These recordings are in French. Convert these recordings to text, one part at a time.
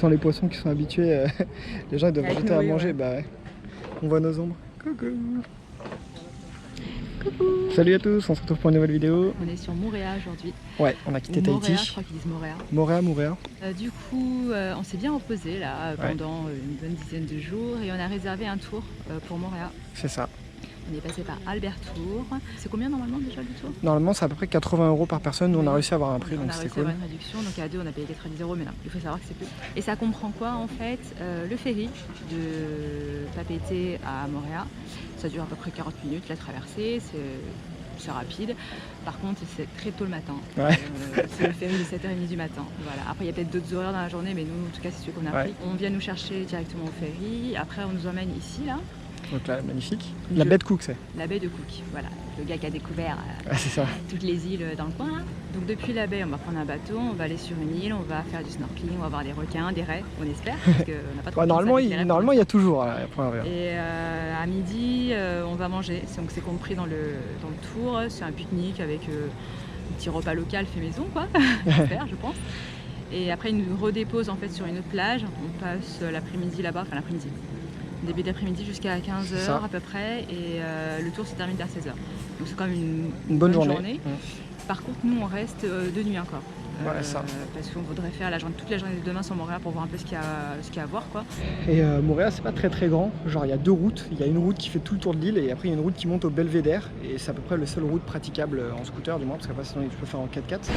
sans les poissons qui sont habitués, les gens ils doivent jeter à manger. Ouais. Bah ouais. On voit nos ombres. Coucou. Coucou. Salut à tous, on se retrouve pour une nouvelle vidéo. On est sur Moorea aujourd'hui. Ouais, on a quitté Tahiti. Je crois qu'ils disent Moorea. Moorea. Du coup, on s'est bien reposé là pendant une bonne dizaine de jours et on a réservé un tour pour Moorea. C'est ça. On est passé par Albert Tour. C'est combien normalement déjà le tour? Normalement c'est à peu près 80 € par personne. Nous on a réussi à avoir un prix, donc c'était cool. On a réussi à avoir une réduction, donc à deux on a payé 90 €, mais non, il faut savoir que c'est plus. Et ça comprend quoi en fait? Le ferry de Papeete à Moorea. Ça dure à peu près 40 minutes la traversée, c'est rapide. Par contre c'est très tôt le matin. Ouais. C'est le ferry de 7h30 du matin. Voilà. Après il y a peut-être d'autres horaires dans la journée, mais nous en tout cas c'est celui qu'on a pris. On vient nous chercher directement au ferry, après on nous emmène ici là. Donc là, magnifique. La baie de Cook, c'est. La baie de Cook, voilà. Le gars qui a découvert ça. Toutes les îles dans le coin. Hein. Donc depuis la baie, on va prendre un bateau, on va aller sur une île, on va faire du snorkeling, on va voir des requins, des raies, on espère. Parce que on n'a pas trop normalement, il y a toujours la première baie. Et à midi, on va manger. Donc c'est compris dans le tour. C'est un pique-nique avec un petit repas local fait maison, quoi. J'espère, je pense. Et après, ils nous redéposent en fait sur une autre plage. On passe l'après-midi là-bas, enfin l'après-midi. Début d'après-midi jusqu'à 15 h à peu près et le tour se termine vers 16 h. Donc c'est quand même une bonne journée. Par contre nous on reste de nuit encore. Voilà ça. Parce qu'on voudrait faire toute la journée de demain sur Moorea pour voir un peu ce qu'il y a à voir quoi. Et Moorea c'est pas très grand, genre il y a deux routes. Il y a une route qui fait tout le tour de l'île et après il y a une route qui monte au Belvédère et c'est à peu près le seule route praticable en scooter du moins parce qu'après sinon tu peux faire en 4x4.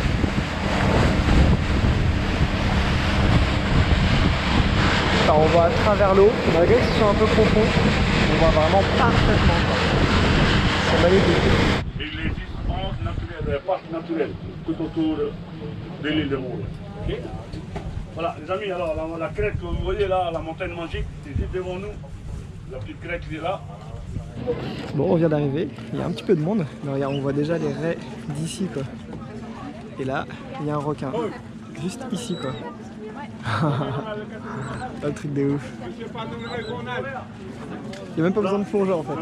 Alors, on voit à travers l'eau, malgré que ce soit un peu profond, on voit vraiment parfaitement. C'est magnifique. Il existe 11 parcs naturels tout autour de l'île de Moorea. Okay. Voilà les amis, alors la crête que vous voyez là, la montagne magique, c'est juste devant nous. La petite crête qui est là. Bon, on vient d'arriver, il y a un petit peu de monde, mais regarde, on voit déjà les raies d'ici quoi. Et là, il y a un requin, juste ici quoi. Un truc de ouf. Il n'y a même pas besoin de plongeur en fait.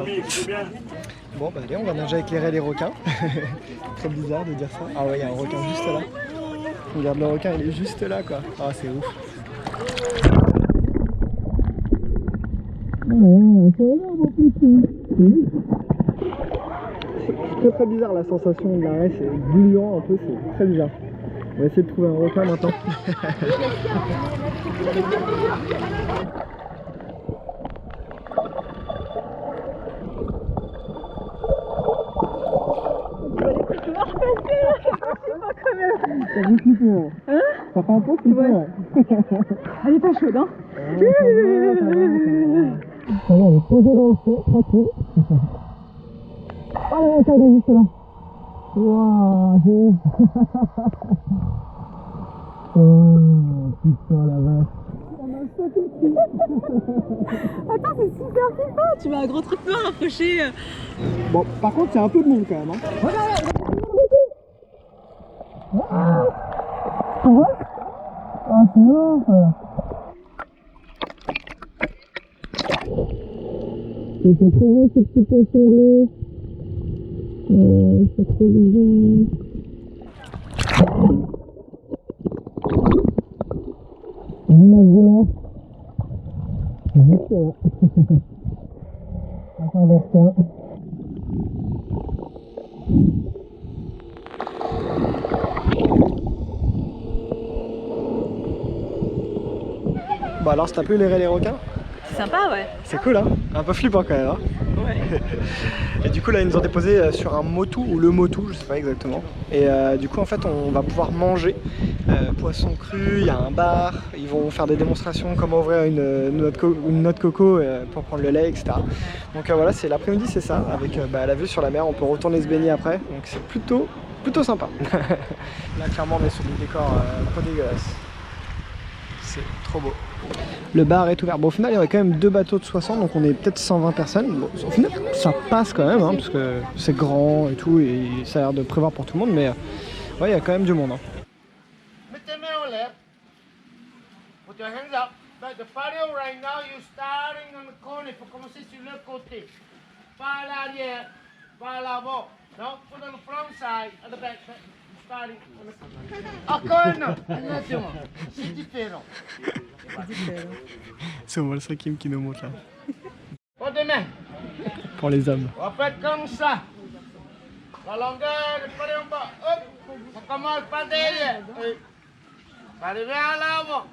Bon bah allez, on va nager avec les raies et les requins. Très bizarre de dire ça. Ah ouais, il y a un requin juste là. Regarde le requin, il est juste là quoi. Ah c'est ouf. C'est très bizarre la sensation de la raie, c'est gluant un peu, c'est très bizarre. On va essayer de trouver un requin maintenant. T'as vu flipper hein? Ça fait un peu flipper ouais. Elle est pas chaude hein. Ça va, on est posé dans le fond, tranquille. Ah ouais, ça est juste là. Waouh. Oh putain la vache. Attends, c'est super flippant. Tu mets un gros truc noir accroché. Bon, par contre, il y a un peu de monde quand même. Hein. Ah, c'est bon ça. C'est trop beau ce petit poisson bleu. C'est trop mignon. Juste là. Attends, vers ça. Bah alors, t'as plu les raies et les requins? C'est sympa ouais. C'est cool hein. Un peu flippant quand même hein. Ouais. Et du coup là ils nous ont déposé sur un motu ou le motu, je sais pas exactement. Et du coup en fait on va pouvoir manger poisson cru, il y a un bar, ils vont faire des démonstrations comment ouvrir une noix de coco pour prendre le lait etc. Donc voilà, c'est l'après-midi, c'est ça, avec la vue sur la mer, on peut retourner se baigner après, donc c'est plutôt sympa. Là clairement on est sur des décors pas dégueulasses. C'est trop beau. Le bar est ouvert. Bon, au final, il y avait quand même deux bateaux de 60, donc on est peut-être 120 personnes. Bon, au final, ça passe quand même, hein, parce que c'est grand et tout, et ça a l'air de prévoir pour tout le monde, mais ouais, il y a quand même du monde. Hein. Mettez main en l'air. Put your hands up. But the paddle right now, you're starting on the corner. Il faut commencer sur le côté. Pas à l'arrière, pas à l'avant. Non, put on the front side, on the back. Starting on the... Encore non, attention, c'est différent. C'est au moins le 5e qui nous monte là. Pas de main. Pour les hommes. On va faire comme ça. La longueur de parler en bas. Hop. Ça commence par derrière. Arrivez à l'avant.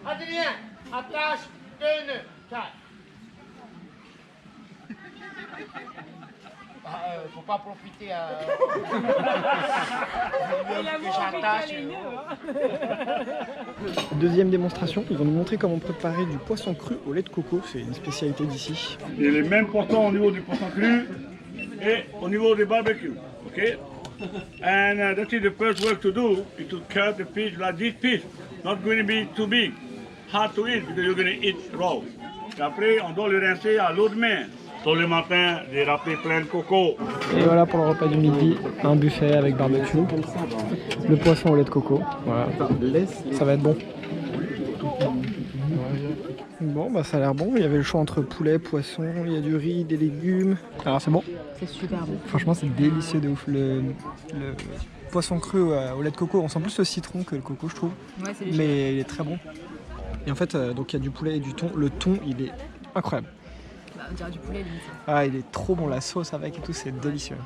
Adrien, attache 2 nœuds. 4. Faut pas profiter à... que j'attache. Deuxième démonstration, ils vont nous montrer comment préparer du poisson cru au lait de coco. C'est une spécialité d'ici. Il est même important au niveau du poisson cru et au niveau du barbecue. Okay? And that is the first work to do, is to cut the fish like this piece. Not going to be too big, hard to eat because you're going to eat raw. Et après, on doit le rincer à l'eau de mer. Tous les matins, des râpés pleins de coco. Et voilà pour le repas du midi, un buffet avec barbecue, le poisson au lait de coco. Voilà, ça va être bon. Bon, bah ça a l'air bon. Il y avait le choix entre poulet, poisson, il y a du riz, des légumes. Alors c'est bon. C'est super bon. Franchement, c'est délicieux de ouf. Le poisson cru au lait de coco, on sent plus le citron que le coco, je trouve. Ouais, c'est léger. Mais il est très bon. Et en fait, donc il y a du poulet et du thon. Le thon, il est incroyable. Bah, on dirait du poulet limite. Ah, il est trop bon, la sauce avec et tout, c'est délicieux.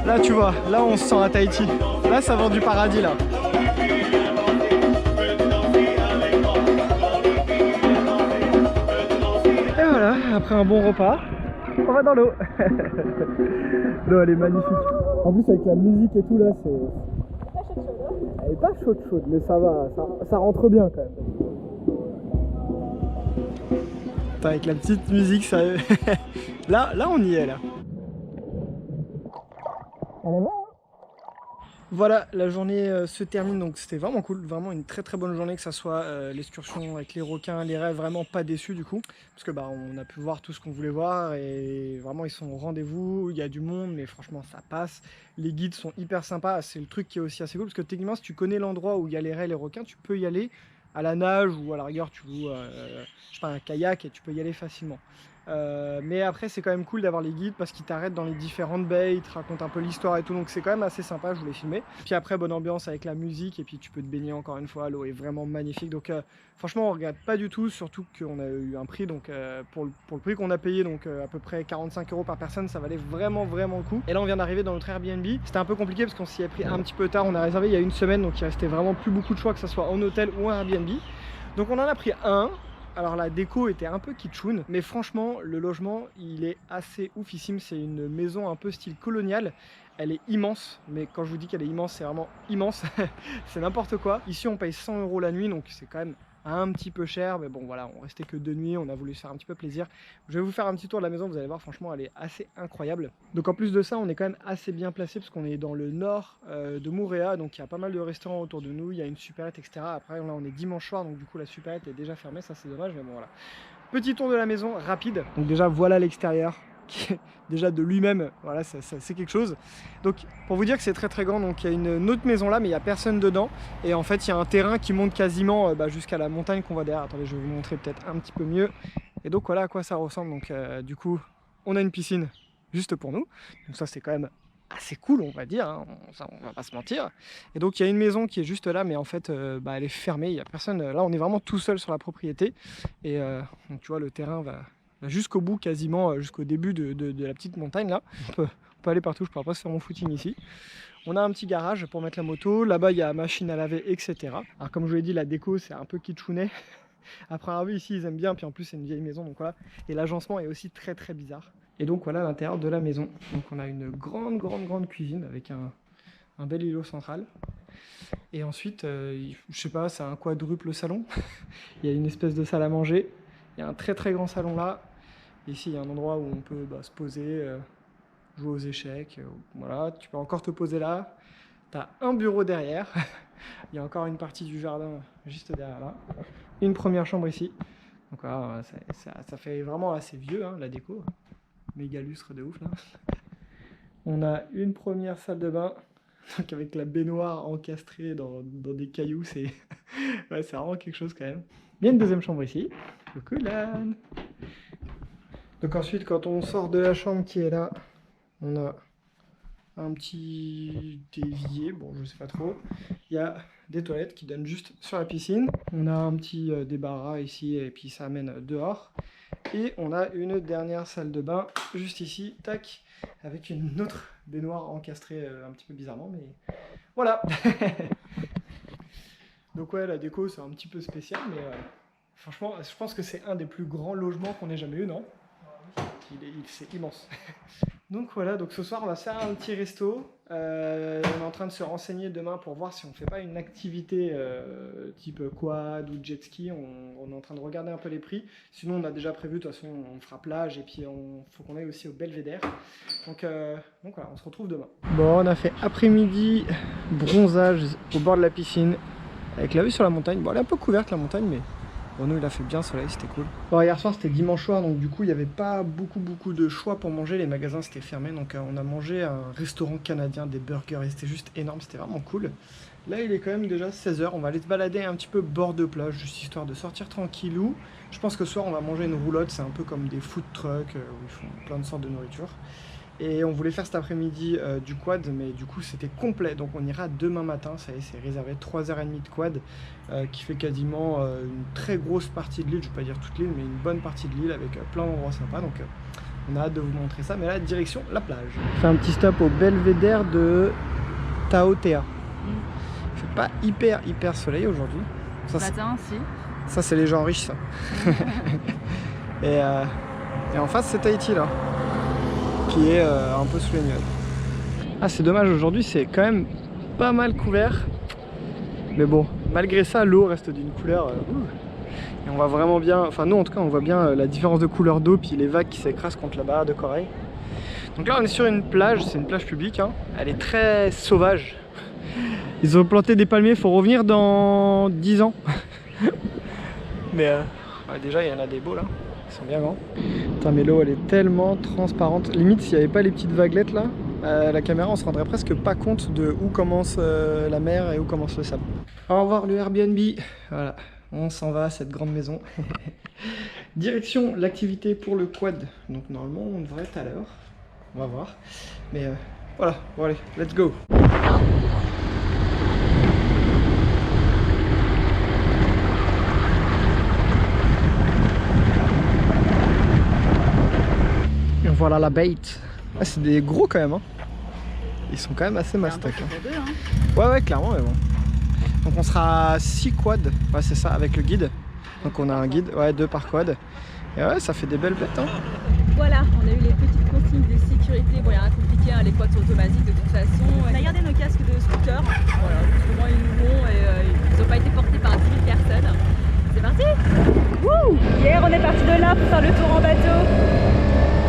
Là, tu vois, là on se sent à Tahiti. Là, ça vend du paradis, là. Et voilà, après un bon repas, on va dans l'eau. L'eau, elle est magnifique. En plus, avec la musique et tout, là, c'est... Elle est pas chaude, mais ça va, ça rentre bien quand même. Avec la petite musique, ça... là, on y est, là. Voilà, la journée se termine, donc c'était vraiment cool, vraiment une très bonne journée, que ça soit l'excursion avec les requins, les rêves, vraiment pas déçus du coup, parce que bah on a pu voir tout ce qu'on voulait voir et vraiment ils sont au rendez-vous, il y a du monde mais franchement ça passe, les guides sont hyper sympas, c'est le truc qui est aussi assez cool, parce que techniquement si tu connais l'endroit où il y a les raies et les requins, tu peux y aller à la nage ou à la rigueur tu loues je sais pas, un kayak et tu peux y aller facilement. Mais après c'est quand même cool d'avoir les guides parce qu'ils t'arrêtent dans les différentes baies, ils te racontent un peu l'histoire et tout, donc c'est quand même assez sympa, je voulais filmer. Puis après bonne ambiance avec la musique et puis tu peux te baigner encore une fois, l'eau est vraiment magnifique, donc franchement on regrette pas du tout, surtout qu'on a eu un prix, donc pour le prix qu'on a payé, donc à peu près 45 € par personne, ça valait vraiment le coup. Et là on vient d'arriver dans notre Airbnb, c'était un peu compliqué parce qu'on s'y est pris un petit peu tard, on a réservé il y a une semaine, donc il restait vraiment plus beaucoup de choix, que ce soit en hôtel ou en Airbnb. Donc on en a pris un. Alors la déco était un peu kitschoun, mais franchement le logement il est assez oufissime, c'est une maison un peu style colonial, elle est immense, mais quand je vous dis qu'elle est immense, c'est vraiment immense, c'est n'importe quoi. Ici on paye 100 € la nuit, donc c'est quand même un petit peu cher, mais bon voilà, on restait que 2 nuits, on a voulu se faire un petit peu plaisir. Je vais vous faire un petit tour de la maison, vous allez voir, franchement elle est assez incroyable. Donc en plus de ça, on est quand même assez bien placé parce qu'on est dans le nord de Moorea, donc il y a pas mal de restaurants autour de nous, il y a une supérette, etc. Après là on est dimanche soir, donc du coup la supérette est déjà fermée, ça c'est dommage, mais bon voilà. Petit tour de la maison rapide, donc déjà voilà l'extérieur. Déjà de lui-même, voilà, c'est quelque chose. Donc pour vous dire que c'est très grand, donc il y a une autre maison là, mais il n'y a personne dedans. Et en fait il y a un terrain qui monte quasiment jusqu'à la montagne qu'on voit derrière. Attendez, je vais vous montrer peut-être un petit peu mieux. Et donc voilà à quoi ça ressemble. Donc du coup on a une piscine juste pour nous. Donc ça c'est quand même assez cool, on va dire, hein. On va pas se mentir. Et donc il y a une maison qui est juste là, mais en fait elle est fermée, il n'y a personne. Là on est vraiment tout seul sur la propriété. Et donc tu vois le terrain va jusqu'au bout, quasiment jusqu'au début de la petite montagne là. On peut aller partout, je pourrais pas se faire mon footing ici. On a un petit garage pour mettre la moto, là-bas il y a machine à laver, etc. Alors comme je vous l'ai dit, la déco c'est un peu kitschounet. Après un vu ici ils aiment bien, puis en plus c'est une vieille maison, donc voilà. Et l'agencement est aussi très bizarre. Et donc voilà l'intérieur de la maison. Donc on a une grande cuisine avec un bel îlot central. Et ensuite, je sais pas, c'est un quadruple salon. Il y a une espèce de salle à manger. Il y a un très grand salon là. Ici, il y a un endroit où on peut se poser, jouer aux échecs. Voilà, tu peux encore te poser là. Tu as un bureau derrière. Il y a encore une partie du jardin juste derrière là. Une première chambre ici. Donc voilà, ça fait vraiment assez vieux, hein, la déco. Méga lustre de ouf là. On a une première salle de bain. Donc avec la baignoire encastrée dans des cailloux, c'est ouais, vraiment quelque chose quand même. Il y a une deuxième chambre ici. Coucou Lan. Donc ensuite, quand on sort de la chambre qui est là, on a un petit évier, bon je sais pas trop. Il y a des toilettes qui donnent juste sur la piscine. On a un petit débarras ici et puis ça amène dehors. Et on a une dernière salle de bain juste ici, tac, avec une autre baignoire encastrée un petit peu bizarrement, mais voilà. Donc ouais, la déco c'est un petit peu spécial, mais franchement, je pense que c'est un des plus grands logements qu'on ait jamais eu, non? C'est immense. Donc voilà, donc ce soir on va se faire un petit resto. On est en train de se renseigner demain pour voir si on fait pas une activité type quad ou jet ski. On est en train de regarder un peu les prix. Sinon on a déjà prévu, de toute façon on fera plage et puis faut qu'on aille aussi au Belvédère. Donc voilà, on se retrouve demain. Bon, on a fait après-midi bronzage au bord de la piscine avec la vue sur la montagne. Bon, elle est un peu couverte la montagne, mais pour nous il a fait bien soleil, c'était cool. Bon, hier soir c'était dimanche soir, donc du coup il n'y avait pas beaucoup de choix pour manger. Les magasins c'était fermé, donc on a mangé à un restaurant canadien, des burgers, et c'était juste énorme, c'était vraiment cool. Là il est quand même déjà 16 h, on va aller se balader un petit peu bord de plage, juste histoire de sortir tranquillou. Je pense que ce soir on va manger une roulotte, c'est un peu comme des food trucks où ils font plein de sortes de nourriture. Et on voulait faire cet après-midi du quad, mais du coup c'était complet, donc on ira demain matin. Ça y est, c'est réservé 3h30 de quad, qui fait quasiment une très grosse partie de l'île, je ne vais pas dire toute l'île, mais une bonne partie de l'île avec plein d'endroits sympas, donc on a hâte de vous montrer ça. Mais là, direction la plage. On fait un petit stop au Belvédère de Taotea. Il fait pas hyper soleil aujourd'hui. Ce matin, si. Ça c'est les gens riches, ça. et en face c'est Tahiti là, qui est un peu sous les nuages. Ah, c'est dommage, aujourd'hui c'est quand même pas mal couvert, mais bon, malgré ça l'eau reste d'une couleur et on voit vraiment bien, enfin nous en tout cas on voit bien la différence de couleur d'eau puis les vagues qui s'écrasent contre la barrière de corail. Donc là on est sur une plage, c'est une plage publique, hein. Elle est très sauvage. Ils ont planté des palmiers, il faut revenir dans 10 ans. Mais ouais, déjà il y en a des beaux là. Ils sont bien grands. Putain, mais l'eau elle est tellement transparente. Limite s'il n'y avait pas les petites vaguelettes là, la caméra on se rendrait presque pas compte de où commence la mer et où commence le sable. Au revoir le Airbnb. Voilà, on s'en va à cette grande maison. Direction l'activité pour le quad. Donc normalement on devrait être à l'heure. On va voir. Mais voilà, bon allez, let's go. Voilà la bait. Ah, c'est des gros quand même, hein. Ils sont quand même assez mastoc. Hein. Ouais, clairement, mais bon. Donc on sera 6 quads, ouais c'est ça, avec le guide. Donc on a un guide, ouais 2 par quad. Et ouais, ça fait des belles bêtes, hein. Voilà, on a eu les petites consignes de sécurité. Bon, il n'y a rien de compliqué, hein, les quads sont automatiques de toute façon. On a gardé nos casques de scooter. Voilà, justement ils nous l'ont et ils n'ont pas été portés par 10 000 personnes. C'est parti. Wouh. Hier on est parti de là pour faire le tour en bateau.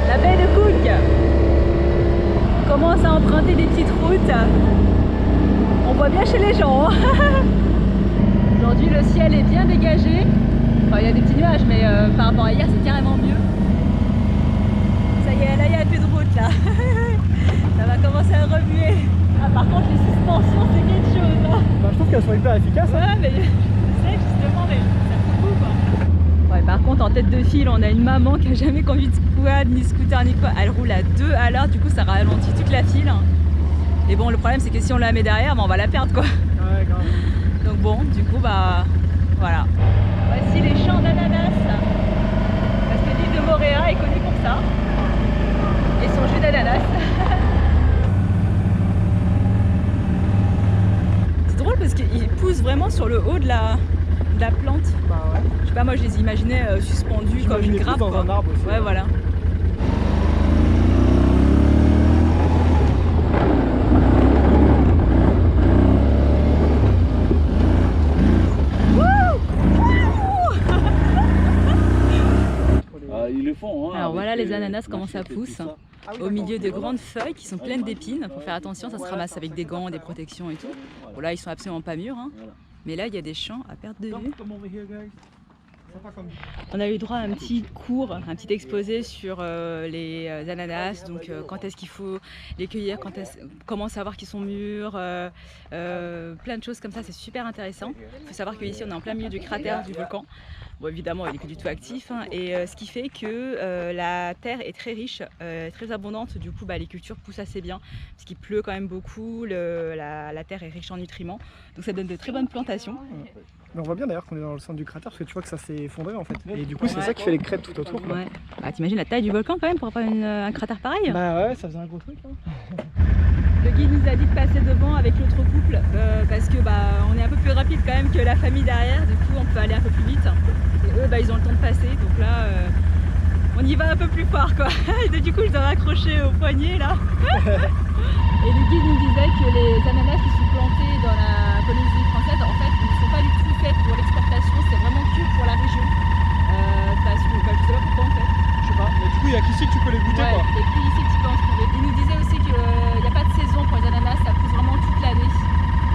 La baie de Cook. On commence à emprunter des petites routes. On voit bien chez les gens. Hein. Aujourd'hui le ciel est bien dégagé. Enfin, il y a des petits nuages, mais par rapport à hier c'est carrément mieux. Ça y est, là il n'y a plus de route là. Ça va commencer à remuer. Ah, par contre les suspensions c'est quelque chose. Hein. Bah, je trouve qu'elles sont hyper efficaces. Ouais, hein. Mais je sais justement, mais ça fout beaucoup quoi. Ouais, par contre en tête de file on a une maman qui a jamais conduit de quad ni scooter ni quoi. Elle roule à 2 à l'heure, du coup ça ralentit toute la file. Et bon, le problème c'est que si on la met derrière, bah, on va la perdre quoi. Ouais, grave. Donc bon, du coup bah voilà. Voici les champs d'ananas. Parce que l'île de Moorea est connue pour ça. Et son jus d'ananas. C'est drôle parce qu'ils poussent vraiment sur le haut de la plante. Bah ouais. Je sais pas, moi je les imaginais suspendus comme une grappe. Dans un arbre aussi. Ouais, voilà. Ils le font, hein. Alors voilà, les ananas comment ça machette et pousse. tout ça. Ah oui, Au milieu de Voilà. grandes feuilles qui sont pleines d'épines. Faut faire attention, ça se ramasse avec des gants, des protections et tout. Bon là ils sont absolument pas mûrs, hein. Voilà. Mais là il y a des champs à perte de vue. Come over here, guys. On a eu droit à un petit cours, un petit exposé sur les ananas, donc quand est-ce qu'il faut les cueillir, comment savoir qu'ils sont mûrs, plein de choses comme ça, c'est super intéressant. Il faut savoir qu'ici on est en plein milieu du cratère du volcan. Bon, évidemment, il n'est plus du tout actif, hein, et ce qui fait que la terre est très riche, très abondante, du coup les cultures poussent assez bien, parce qu'il pleut quand même beaucoup, la terre est riche en nutriments, donc ça donne de très bonnes plantations. Mais on voit bien d'ailleurs qu'on est dans le centre du cratère parce que tu vois que ça s'est effondré en fait. Et du coup c'est ça qui fait les crêtes tout autour. Quoi. Ouais. Bah, t'imagines la taille du volcan quand même pour avoir un cratère pareil? Bah ouais, ça faisait un gros truc. Hein. Le guide nous a dit de passer devant avec l'autre couple parce que on est un peu plus rapide quand même que la famille derrière, du coup on peut aller un peu plus vite. Et eux ils ont le temps de passer, donc là on y va un peu plus fort quoi. Et du coup je dois raccrocher au poignet là. Et le guide nous disait que les ananas qui sont plantés dans la Polynésie française en fait ne sont pas du tout faits pour l'exportation, c'est vraiment que pour la région. Parce que je sais pas pourquoi en fait. Je sais pas, mais du coup il y a qu'ici que tu peux les goûter Ouais, quoi. et puis ici que tu peux en trouver. Il nous disait aussi qu'il n'y a pas de saison pour les ananas, ça pousse vraiment toute l'année.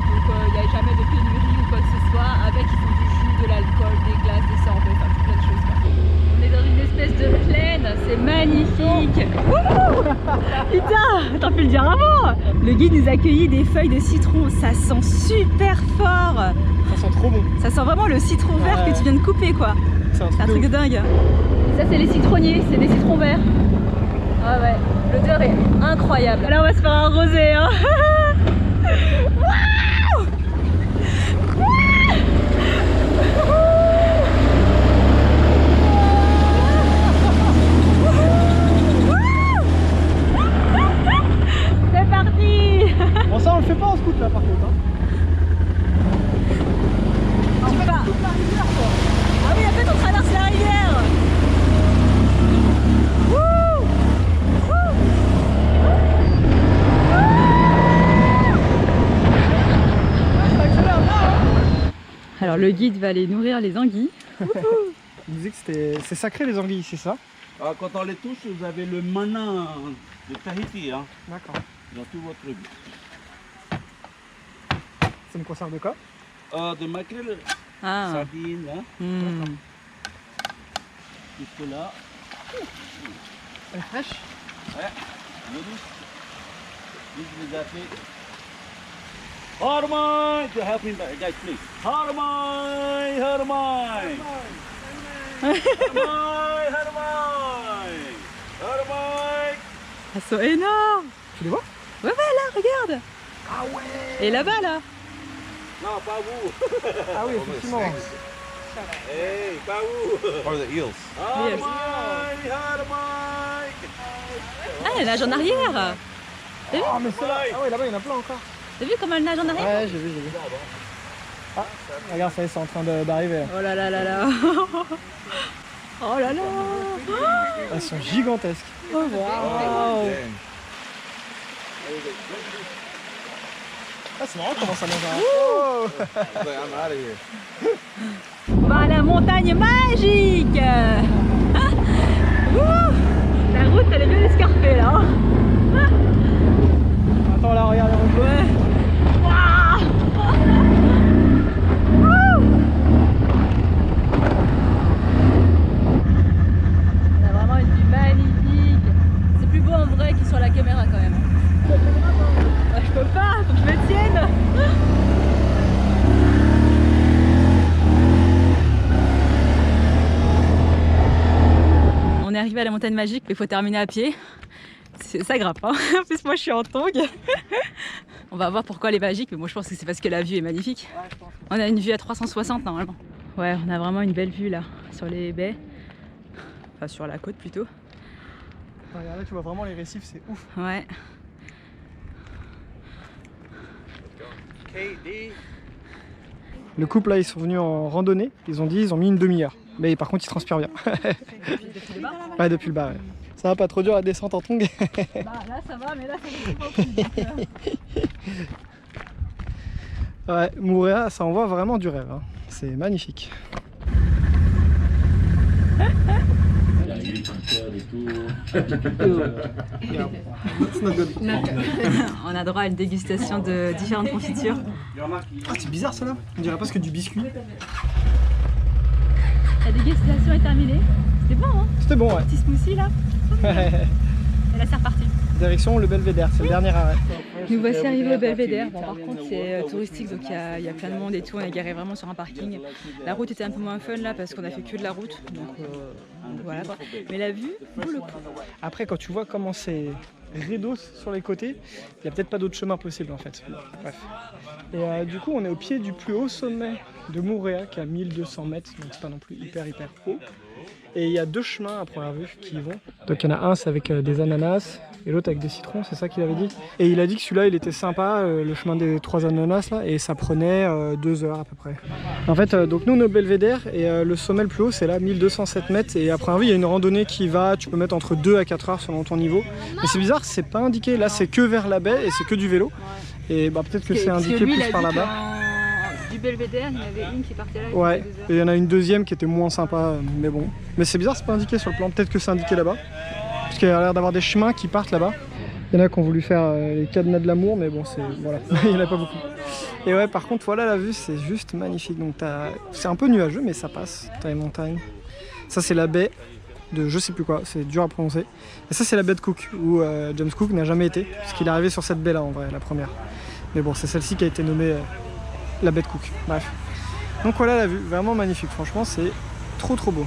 Donc il n'y a jamais de pénurie ou quoi que ce soit. Avec ils font du jus, de l'alcool, des glaces, des sorbets, enfin plein de choses. Quoi. On est dans une espèce de plaine, c'est magnifique. Putain, t'as pu le dire avant. Le guide nous a accueilli des feuilles de citron, ça sent super fort. Ça sent trop bon. Ça sent vraiment le citron vert que tu viens de couper quoi. C'est un truc de dingue. Ça c'est les citronniers, c'est des citrons verts. Ah ouais, l'odeur est incroyable. Là on va se faire un rosé hein. C'est parti. Bon ça on le fait pas en scout là par contre. Hein. Ah oui, en fait on traverse la rivière. Alors le guide va aller nourrir les anguilles. Il disait que c'est sacré les anguilles, c'est ça? Quand on les touche, vous avez le mana de Tahiti, hein, D'accord. dans tout votre vie. C'est une conserve de quoi? De maquerelle, Ah. sardines, hein, jusque là. Elle est fraîche? Ouais, juste les appeler. Harmai, to help him, guys, please. Harmai, Harmai. Harmai, Harmai. Harmai. Elles sont énormes. Tu les vois? Ouais, là, regarde. Ah ouais. Et là-bas, là. Non, pas vous. Ah oui, effectivement. Hey, pas vous. Or the eels. Harmai, Harmai. Ah, elle nage en arrière. Oh mais c'est là. Ah ouais, là-bas il y en a plein encore. T'as vu comment elle nage en arrière? Ouais, j'ai vu. Ah, regarde, ça y est, c'est en train d'arriver. Oh là là là là. Oh là là. Elles sont gigantesques. Oh waouh. Dang. Ah, c'est marrant comment ça nage. Oh. I was like, I'm out of here. On va à la montagne magique. La route elle est bien escarpée là. Attends là, regarde. Ouais. On a vraiment une vue magnifique. C'est plus beau en vrai que sur la caméra quand même. Je peux pas, faut que je me tienne. On est arrivé à la montagne magique, mais il faut terminer à pied. Ça grimpe, hein. En plus moi je suis en tongue. On va voir pourquoi elle est magique, mais moi je pense que c'est parce que la vue est magnifique. On a une vue à 360 normalement. Ouais, on a vraiment une belle vue là, sur les baies. Enfin sur la côte plutôt. Regarde là, tu vois vraiment les récifs, c'est ouf. Ouais. Le couple là, ils sont venus en randonnée, ils ont dit ils ont mis une demi-heure. Mais par contre ils transpirent bien. Depuis le bas. Ouais, depuis le bas, ouais. Ça va pas trop dur la descente en tongue. Bah là ça va, mais là ça va plus. Ouais, Moorea, ça envoie vraiment du rêve. Hein. C'est magnifique. On a droit à une dégustation de différentes confitures. Ah, c'est bizarre ça là. On dirait presque du biscuit. La dégustation est terminée. C'était bon, hein? C'était bon, ouais. Petit smoothie là. Et là c'est reparti. Direction le Belvédère, c'est le dernier arrêt. Nous voici arrivés au Belvédère. Bon, par contre c'est touristique donc il y a plein de monde et tout. On est garé vraiment sur un parking. La route était un peu moins fun là parce qu'on a fait que de la route. Donc voilà quoi. Mais la vue vaut le coup. Après, quand tu vois comment c'est rideau sur les côtés, il n'y a peut-être pas d'autre chemin possible en fait. Bref. Et du coup, on est au pied du plus haut sommet de Moorea qui est à 1200 mètres, donc c'est pas non plus hyper haut. Et il y a deux chemins à première vue qui y vont. Donc il y en a un, c'est avec des ananas, et l'autre avec des citrons, c'est ça qu'il avait dit. Et il a dit que celui-là, il était sympa, le chemin des 3 ananas, là, et ça prenait 2 heures à peu près. En fait, donc nous, on est au Belvédère, et le sommet le plus haut, c'est là, 1207 mètres. Et à première vue, il y a une randonnée qui va, tu peux mettre entre 2 à 4 heures selon ton niveau. Mais c'est bizarre, c'est pas indiqué. Là, c'est que vers la baie, et c'est que du vélo. Et bah, peut-être que c'est indiqué plus par là-bas. Du Belvédère, il y en avait une qui partait là. Ouais, et il y en a une deuxième qui était moins sympa, mais bon. Mais c'est bizarre, c'est pas indiqué sur le plan, peut-être que c'est indiqué là-bas. Parce qu'il y a l'air d'avoir des chemins qui partent là-bas. Il y en a qui ont voulu faire les cadenas de l'amour, mais bon, c'est voilà, il n'y en a pas beaucoup. Et ouais, par contre, voilà la vue, c'est juste magnifique. Donc c'est un peu nuageux, mais ça passe. T'as les montagnes. Ça, c'est la baie de je sais plus quoi, c'est dur à prononcer. Et ça, c'est la baie de Cook, où James Cook n'a jamais été, parce qu'il est arrivé sur cette baie-là en vrai, la première. Mais bon, c'est celle-ci qui a été nommée la baie de Cook. Bref. Donc voilà la vue, vraiment magnifique. Franchement, c'est trop beau.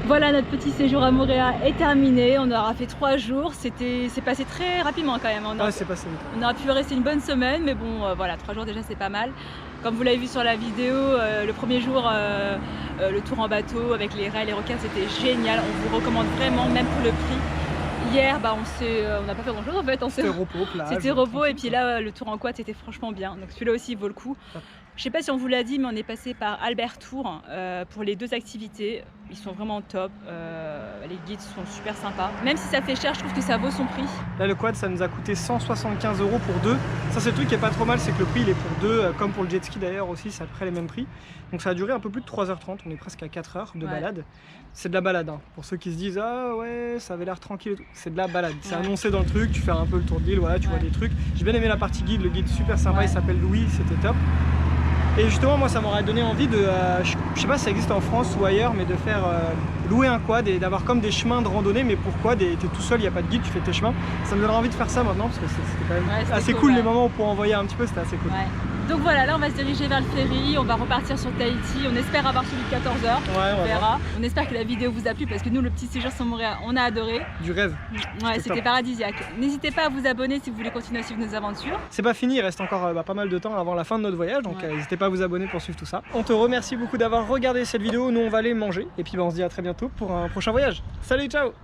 Voilà, notre petit séjour à Moorea est terminé. On aura fait 3 jours. C'est passé très rapidement quand même. Ouais, c'est passé vite. On aurait pu rester une bonne semaine, mais bon, voilà, 3 jours déjà c'est pas mal. Comme vous l'avez vu sur la vidéo, le premier jour, le tour en bateau avec les raies, les requins, c'était génial. On vous recommande vraiment, même pour le prix. Hier, bah, on n'a pas fait grand chose en fait. C'était repos, plage. C'était repos, et puis là, le tour en quad, c'était franchement bien. Donc celui-là aussi, il vaut le coup. Je sais pas si on vous l'a dit, mais on est passé par Albert Tour pour les 2 activités. Ils sont vraiment top. Les guides sont super sympas. Même si ça fait cher, je trouve que ça vaut son prix. Là, le quad, ça nous a coûté 175 € pour 2. Ça, c'est le truc qui est pas trop mal, c'est que le prix, il est pour 2, comme pour le jet ski d'ailleurs aussi, c'est à peu près les mêmes prix. Donc ça a duré un peu plus de 3h30, on est presque à 4 heures de balade. C'est de la balade, hein. Pour ceux qui se disent, ah ouais, ça avait l'air tranquille et tout. C'est de la balade. C'est annoncé dans le truc, tu fais un peu le tour de l'île, voilà, tu vois des trucs. J'ai bien aimé la partie guide, le guide super sympa, il s'appelle Louis, c'était top. Et justement, moi, ça m'aurait donné envie de, je sais pas si ça existe en France ou ailleurs, mais de faire louer un quad et d'avoir comme des chemins de randonnée. Mais pourquoi? T'es tout seul, il n'y a pas de guide, tu fais tes chemins. Ça me donnerait envie de faire ça maintenant parce que c'était quand même assez cool. Les moments où on peut envoyer un petit peu, c'était assez cool. Donc voilà, là on va se diriger vers le ferry, on va repartir sur Tahiti, on espère avoir celui de 14 h, on verra. On espère que la vidéo vous a plu parce que nous, le petit séjour sur Moorea, on a adoré. Du rêve. Ouais, c'était paradisiaque. N'hésitez pas à vous abonner si vous voulez continuer à suivre nos aventures. C'est pas fini, il reste encore pas mal de temps avant la fin de notre voyage, donc n'hésitez pas à vous abonner pour suivre tout ça. On te remercie beaucoup d'avoir regardé cette vidéo, nous on va aller manger et puis on se dit à très bientôt pour un prochain voyage. Salut, ciao!